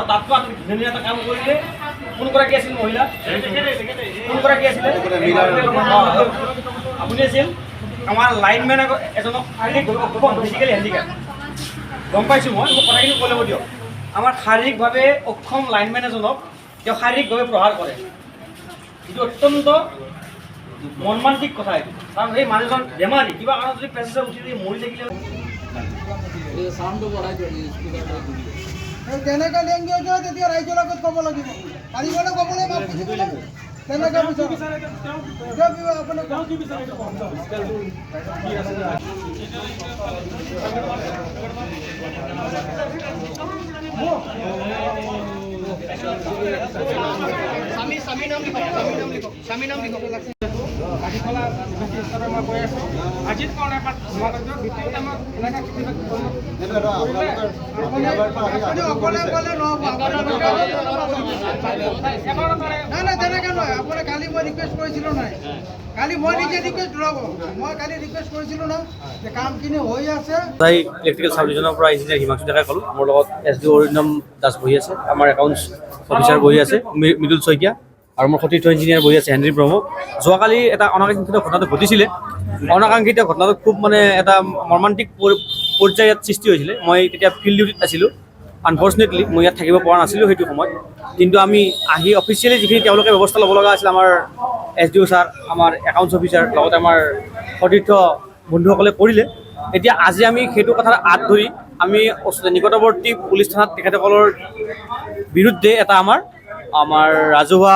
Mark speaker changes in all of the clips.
Speaker 1: আৰু তাতকৈ আপুনি ধুনীয়া এটা কাম কৰিলে। কোনগৰাকী আছিল মহিলা? কোনগৰাকী আছিলে? আপুনি আছিল আমাৰ লাইনমেন এজনক ফিজিকেলি হেণ্ডিকেপ। গম পাইছোঁ মই, মোক কথাখিনি কৈ ল'ব দিয়ক। আমাৰ শাৰীৰিকভাৱে অক্ষম লাইনমেন এজনক তেওঁ শাৰীৰিকভাৱে প্ৰহাৰ কৰে। এইটো অত্যন্ত মৰ্মান্তিক কথা এইটো, কাৰণ সেই মানুহজন বেমাৰী, কিবা কাৰণত যদি প্ৰেছাৰ উঠি যদি মৰি থাকিলে
Speaker 2: তেনেকৈ লেংগুৱেজ হয় তেতিয়া ৰাইজৰ লগত ক'ব লাগিব, পাৰিবলৈ ক'বলৈ তেনেকৈ
Speaker 1: আজিৰ কাৰণে
Speaker 2: নাই তেনেকৈ নহয়। আপোনাৰ কালি মই ৰিকুৱেষ্ট কৰিছিলোঁ নাই, কালি মই নিজে ৰিকুৱেষ্ট ল'ব, মই কালি ৰিকুৱেষ্ট কৰিছিলোঁ ন যে কামখিনি হৈ আছে।
Speaker 1: ইলেক্ট্ৰিকেল চাব ডিভিজনৰ পৰা ইঞ্জিনিয়াৰ হিমাংশু ডেকাই ক'লোঁ। মোৰ লগত SDO অৰিন্দম দাস বহি আছে, আমাৰ একাউণ্টছ অফিচাৰ বহি আছে মৃদুল শইকীয়া, আৰু মোৰ সতীৰ্থ ইঞ্জিনিয়াৰ বহি আছে হেনৰি ব্ৰহ্ম। যোৱাকালি এটা অনাকাংক্ষিত ঘটনাটো ঘটিছিলে। অনাকাংক্ষিত ঘটনাটো খুব মানে এটা মৰ্মান্তিক পৰ্যায়ত ইয়াত সৃষ্টি হৈছিলে। মই তেতিয়া ফিল্ড ডিউটিত আছিলোঁ। আনফৰ্চুনেটলি মই ইয়াত থাকিব পৰা নাছিলোঁ সেইটো সময়ত, কিন্তু আমি আহি অফিচিয়েলি যিখিনি তেওঁলোকে ব্যৱস্থা ল'ব লগা আছিল, আমাৰ SDO ছাৰ, আমাৰ একাউণ্টছ অফিচাৰ, লগতে আমাৰ সতীৰ্থ বন্ধুসকলে কৰিলে। এতিয়া আজি আমি সেইটো কথাৰ আঁত ধৰি আমি নিকটৱৰ্তী পুলিচ থানাত তেখেতসকলৰ বিৰুদ্ধে এটা আমাৰ ৰাজহুৱা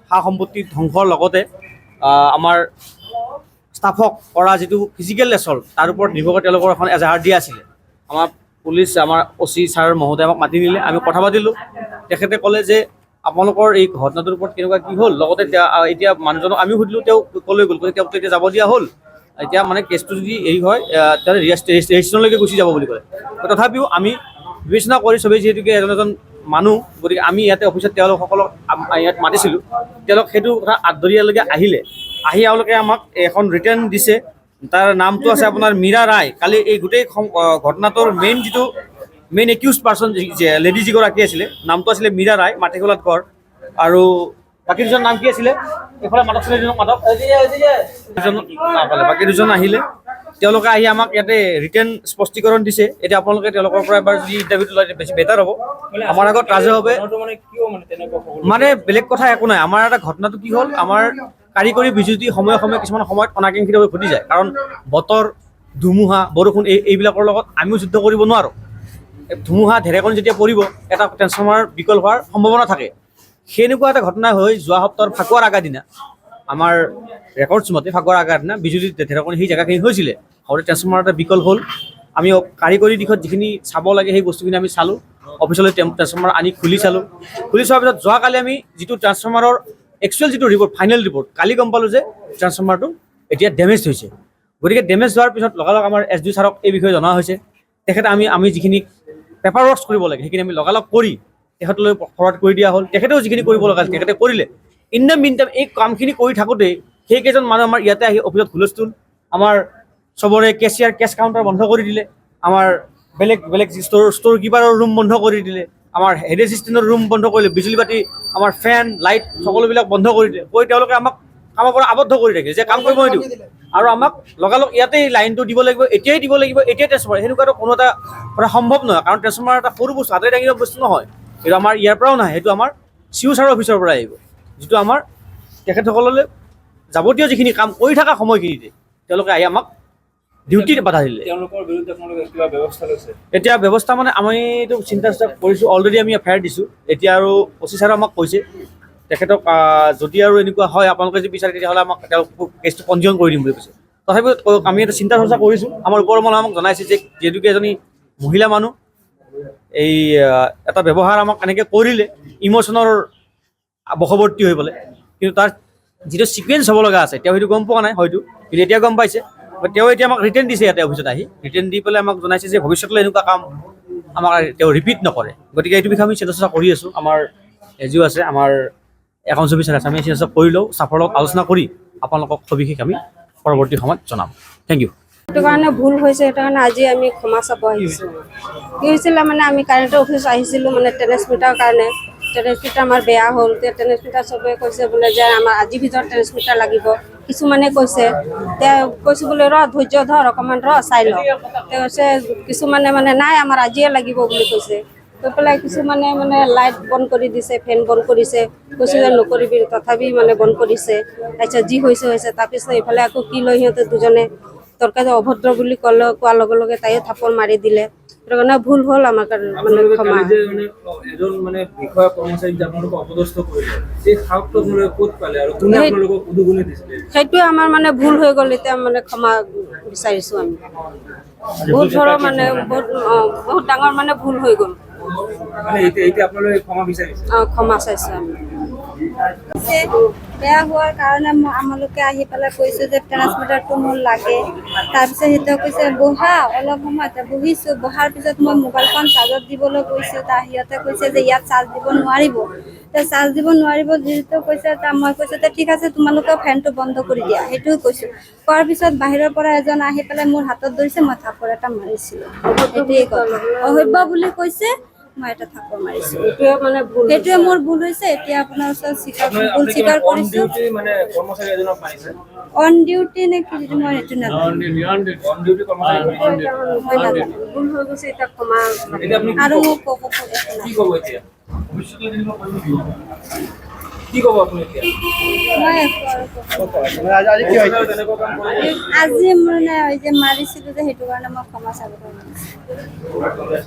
Speaker 1: সা সম্পত্তি ধ্বংসৰ লগতে আমাৰ ষ্টাফক কৰা যিটো ফিজিকেল এছল্ট তাৰ ওপৰত নিৰ্ভৰ কৰি তেওঁলোকৰ এখন এজাহাৰ দিয়া আছিলে। আমাৰ পুলিচ, আমাৰ OC ছাৰ মহোদয়ে আমাক মাতি নিলে, আমি কথা পাতিলোঁ। তেখেতে ক'লে যে আপোনালোকৰ এই ঘটনাটোৰ ওপৰত কেনেকুৱা কি হ'ল, লগতে এতিয়া মানুহজনক আমি সুধিলোঁ, তেওঁ ক'লৈ গ'ল, তেওঁকতো এতিয়া যাব দিয়া হ'ল, এতিয়া মানে কেছটো যদি হেৰি হয় তেতিয়াহ'লে ৰেজিষ্ট্ৰেশ্যনলৈকে গুচি যাব বুলি ক'লে। তথাপিও আমি বিবেচনা কৰি চবেই যিহেতুকে এজন মানুহ, গতিকে আমি ইয়াতে অফিচত তেওঁলোকসকলক ইয়াত মাতিছিলোঁ। তেওঁলোক সেইটো কথা আদৰিয়ালৈকে আহিলে, আহি তেওঁলোকে আমাক এখন ৰিটাৰ্ণ দিছে। তাৰ নামটো আছে আপোনাৰ মীৰা ৰায়। কালি এই গোটেই ঘটনাটোৰ মেইন একিউজ পাৰ্চন লেডি যিগৰাকী আছিলে, নামটো আছিলে মীৰা ৰায়, মাটিখোলাত ঘৰ। আৰু বাকী দুজন নাম কি আছিলে? এইফালে মাধৱ ছোৱালীজনক বাকী দুজন আহিলে, তেওঁলোকে আহি আমাক ইয়াতে ৰিটাৰ্ণ স্পষ্টীকৰণ দিছে। এতিয়া আপোনালোকে তেওঁলোকৰ পৰা এবাৰ যদি ইণ্টাৰভিউটো লয় বেছি বেটাৰ হ'ব। আমাৰ আগত ৰাজহুৱাভাৱে মানে বেলেগ কথা একো নাই। আমাৰ এটা ঘটনাটো কি হ'ল, আমাৰ কাৰিকৰী বিজুতি সময়ে কিছুমান সময়ত অনাকাংক্ষিতভাৱে ঘটি যায়, কাৰণ বতৰ, ধুমুহা, বৰষুণ এইবিলাকৰ লগত আমিও যুদ্ধ কৰিব নোৱাৰোঁ। ধুমুহা ঢেৰেকনি যেতিয়া পৰিব, এটা ট্ৰেন্সফৰ্মাৰ বিকল হোৱাৰ সম্ভাৱনা থাকে। সেনেকুৱা এটা ঘটনা হৈ যোৱা সপ্তাহৰ ফাকুৱাৰ আগা দিনা, আমাৰ ৰেকৰ্ডছ মতে ফাকুৱাৰ আগা দিনা বিজুলী ঢেৰেকনি সেই জেগাখিনি হৈছিলে, হওঁতে ট্ৰেন্সফৰ্মাৰ এটা বিকল হ'ল। আমি কাৰিকৰী দিশত যিখিনি চাব লাগে সেই বস্তুখিনি আমি চালোঁ। অফিচলৈ ট্ৰেন্সফৰ্মাৰ আনি খুলি চালোঁ। খুলি চোৱাৰ পিছত যোৱাকালি আমি যিটো ট্ৰান্সফৰ্মাৰৰ একচুৱেল যিটো ৰিপৰ্ট, ফাইনেল ৰিপৰ্ট, কালি গম পালোঁ যে ট্ৰান্সফৰ্মাৰটো এতিয়া ডেমেজ হৈছে। গতিকে ডেমেজ হোৱাৰ পিছত লগালগ আমাৰ SDO ছাৰক এই বিষয়ে জনোৱা হৈছে। তেখেতে আমি যিখিনি পেপাৰ ৱৰ্কছ কৰিব লাগে সেইখিনি আমি লগালগ কৰি তেখেতলৈ ফৰৱাৰ্ড কৰি দিয়া হ'ল। তেখেতেও যিখিনি কৰিব লগা আছিল তেখেতে কৰিলে। ইন দ্য মিন টাইম এই কামখিনি কৰি থাকোঁতেই সেইকেইজন মানুহ আমাৰ ইয়াতে আহি অফিচত হুলস্থুল, আমাৰ চবৰে কেছ কাউণ্টাৰ বন্ধ কৰি দিলে, আমাৰ বেলেগ ষ্ট'ৰ কিপাৰৰ ৰুম বন্ধ কৰি দিলে, আমাৰ হেড এছিষ্টেণ্টৰ ৰুম বন্ধ কৰিলে, বিজুলী বাতি, আমাৰ ফেন লাইট সকলোবিলাক বন্ধ কৰি দিলে। কৰি তেওঁলোকে আমাক কামৰ পৰা আবদ্ধ কৰি ৰাখিছে যে কাম কৰিব নিদিওঁ, আৰু আমাক লগালগ ইয়াতেই লাইনটো দিব লাগিব, এতিয়াই দিব লাগিব, এতিয়াই ট্ৰেন্সফৰ্মাৰ। সেনেকুৱাটো কোনো এটা কথা সম্ভৱ নহয়, কাৰণ ট্ৰেন্সফৰ্মাৰ এটা সৰু বস্তু, হাতে দাঙিব বস্তু নহয়। সেইটো আমাৰ ইয়াৰ পৰাও নাহে, সেইটো আমাৰ CO ছাৰৰ অফিচৰ পৰা আহিব, যিটো আমাৰ তেখেতসকললৈ যাৱতীয় যিখিনি কাম কৰি থকা সময়খিনিতে তেওঁলোকে আহি আমাক ডিউটিত বাধা দিলে।
Speaker 3: তেওঁলোকৰ বিৰুদ্ধে আপোনালোকে কিবা ব্যৱস্থা লৈছে?
Speaker 1: এতিয়া ব্যৱস্থা মানে আমিতো চিন্তা কৰিছোঁ, অলৰেডি আমি FIR দিছোঁ। এতিয়া আৰু OC ছাৰে আমাক কৈছে তেখেতক যদি আৰু এনেকুৱা হয় আপোনালোকে যদি বিচাৰে তেতিয়াহ'লে আমাক কেছটো পঞ্জীয়ন কৰি দিম বুলি কৈছে। তথাপিও আমি এটা চিন্তা চৰ্চা কৰিছোঁ। আমাৰ ওপৰৰ মানুহে আমাক জনাইছে যে যিহেতুকে এজনী মহিলা মানুহ, এই এটা ব্যৱহাৰ আমাক এনেকৈ কৰিলে ইম'চনৰ বশৱৰ্তী হৈ পেলাই, কিন্তু তাৰ যিটো ছিকুৱেঞ্চ হ'ব লগা আছে তেওঁ সেইটো গম পোৱা নাই হয়তো, কিন্তু এতিয়া গম পাইছে। তেওঁ এতিয়া আমাক ৰিটাৰ্ণ দিছে, ইয়াতে অফিচত আহি ৰিটাৰ্ণ দি পেলাই আমাক জনাইছে যে ভৱিষ্যতলৈ এনেকুৱা কাম আমাক তেওঁ ৰিপিট নকৰে। গতিকে এইটো বিষয়ে আমি চিন্তা চৰ্চা কৰি আছোঁ। আমাৰ SDO আছে, আমাৰ একাউণ্টছ অফিচাৰ আছে, আমি চিন্তা চৰ্চা কৰি লওঁ, ষ্টাফৰ লগত আলোচনা কৰি আপোনালোকক সবিশেষ আমি পৰৱৰ্তী সময়ত জনাম। Thank you.
Speaker 4: সেইটো কাৰণে ভুল হৈছে, সেইটো কাৰণে আজি আমি ক্ষমা চাব আহিছোঁ। কি হৈছিলে মানে আমি কাৰেণ্টৰ অফিচ আহিছিলোঁ মানে ট্ৰেন্সমিটাৰৰ কাৰণে। ট্ৰেন্সমিটাৰ আমাৰ বেয়া হ'ল, এতিয়া ট্ৰেন্সমিটাৰ চবে কৈছে বোলে যে আমাৰ আজিৰ ভিতৰত ট্ৰেন্সমিটাৰ লাগিব। কিছুমানে কৈছে এতিয়া কৈছোঁ বোলে ধৈৰ্য ধৰ অকণমান চাই লওঁ। তেওঁ কৈছে কিছুমানে মানে নাই আমাৰ আজিয়ে লাগিব বুলি কৈছে। কৈ পেলাই কিছুমানে মানে লাইট বন্ধ কৰি দিছে, ফেন বন্ধ কৰিছে, কৈছোঁ যে নকৰিবি, তথাপি মানে বন্ধ কৰিছে। তাৰপিছত যি হৈছে হৈছে, তাৰপিছত এইফালে আকৌ কি লৈ সিহঁতে দুজনে তৰ্কাতে অভদ্ৰ বুলি কোৱাৰ লগে লগে তাইও থাপৰ মাৰি দিলে। সেইটো কাৰণে ভুল হ'ল আমাৰ কাৰণে মানে
Speaker 3: আপোনালোকে
Speaker 4: ক্ষমা।
Speaker 3: কালি যে মানে এজন মানে বিষয়া কৰ্মচাৰীক যে আপোনালোকক অপদস্থ কৰিলে, সেই সাহসটো আপোনালোকে ক'ত পালে আৰু কোনে আপোনালোকক উদগনি দিছিলে?
Speaker 4: সেইটোৱে আমাৰ মানে ভুল হৈ গ'ল, এতিয়া মানে ক্ষমা বিচাৰিছোঁ আমি। বহুত ধৰণৰ মানে বহুত ডাঙৰ মানে ভুল হৈ গ'ল।
Speaker 3: মানে এতিয়া আপোনালোকে ক্ষমা বিচাৰিছে?
Speaker 4: ক্ষমা চাইছোঁ আমি।
Speaker 5: বেয়া হোৱাৰ কাৰণে আমালোকে আহি পেলাই কৈছোঁ যে ট্ৰেন্সমিটাৰটো মোৰ লাগে। তাৰপিছত সিহঁতে কৈছে বহা, অলপ সময় বহিছোঁ। বহাৰ পিছত মই মোবাইলখন চাৰ্জত দিবলৈ গৈছোঁ, সিহঁতে কৈছে যে ইয়াত চাৰ্জ দিব নোৱাৰিব। চাৰ্জ দিব নোৱাৰিব যিহেতু কৈছে, মই কৈছোঁ যে ঠিক আছে তোমালোকে ফেনটো বন্ধ কৰি দিয়া, সেইটোও কৈছোঁ। কোৱাৰ পিছত বাহিৰৰ পৰা এজন আহি পেলাই মোৰ হাতত ধৰিছে, মই থাপৰ এটা মাৰিছিলোঁ। সেইটোৱে কথা, অসভ্য বুলি কৈছে, মই এটা থাপৰ মাৰিছোঁ।
Speaker 4: এইটোৱে মানে ভুল,
Speaker 5: সেইটোৱে মোৰ ভুল হৈছে। এতিয়া আপোনাৰ ওচৰত ভুল স্বীকাৰ
Speaker 3: অন
Speaker 5: কৰিছোঁ।
Speaker 3: ডিউটি মানে কৰ্মচাৰী এজনক মাৰিছে?
Speaker 5: অন ডিউটি নে কি মই সেইটো নাজানো।
Speaker 3: অন ডিউটি কৰ্মচাৰী
Speaker 5: মই নাজানো।
Speaker 4: ভুল হৈ গৈছে, এতিয়া ক্ষমা।
Speaker 3: এতিয়া আপুনি
Speaker 5: আৰু মোক ক'ব
Speaker 3: কি ক'ব এতিয়া? কি ক'ব আপুনি এতিয়া?
Speaker 5: মই একো আৰু ক'ব
Speaker 3: তেনেকুৱা কাম কৰিলে?
Speaker 5: আজি মানে এই যে মাৰিছিলোঁ যে সেইটো কাৰণে মই ক্ষমা চাব পাৰিছোঁ।